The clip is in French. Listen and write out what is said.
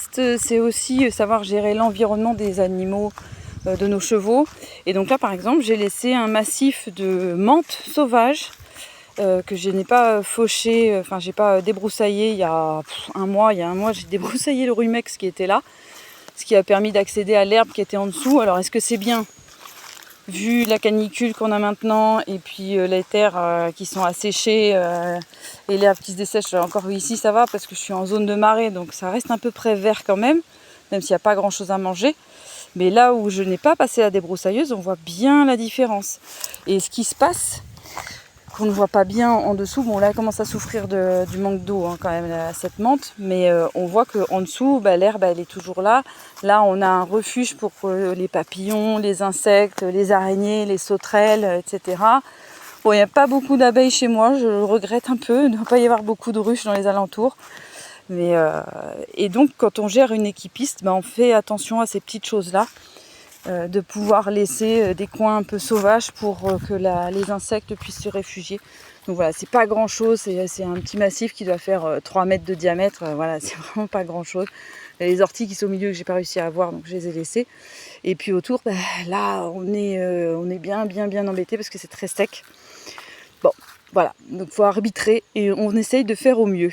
équipiste, c'est aussi savoir gérer l'environnement des animaux, de nos chevaux. Et donc là, par exemple, j'ai laissé un massif de menthe sauvage que je n'ai pas fauché, enfin j'ai pas débroussaillé il y a un mois. Il y a un mois, j'ai débroussaillé le rumex qui était là, ce qui a permis d'accéder à l'herbe qui était en dessous. Alors est-ce que c'est bien vu la canicule qu'on a maintenant et puis les terres qui sont asséchées et l'herbe qui se dessèche? Encore ici ça va parce que je suis en zone de marée, donc ça reste à peu près vert quand même s'il n'y a pas grand chose à manger. Mais là où je n'ai pas passé la débroussailleuse, on voit bien la différence. Et ce qui se passe, qu'on ne voit pas bien en dessous, bon là elle commence à souffrir du manque d'eau quand même, cette menthe, mais on voit qu'en dessous, l'herbe elle est toujours là. Là on a un refuge pour les papillons, les insectes, les araignées, les sauterelles, etc. Bon, il n'y a pas beaucoup d'abeilles chez moi, je regrette un peu, il ne doit pas y avoir beaucoup de ruches dans les alentours. Mais, et donc quand on gère une équipiste, on fait attention à ces petites choses-là. De pouvoir laisser des coins un peu sauvages pour que les insectes puissent se réfugier. Donc voilà, c'est pas grand chose, c'est un petit massif qui doit faire 3 mètres de diamètre, voilà, c'est vraiment pas grand chose. Il y a les orties qui sont au milieu que j'ai pas réussi à avoir, donc je les ai laissées. Et puis autour, là on est bien embêté parce que c'est très sec. Bon, voilà, donc il faut arbitrer et on essaye de faire au mieux.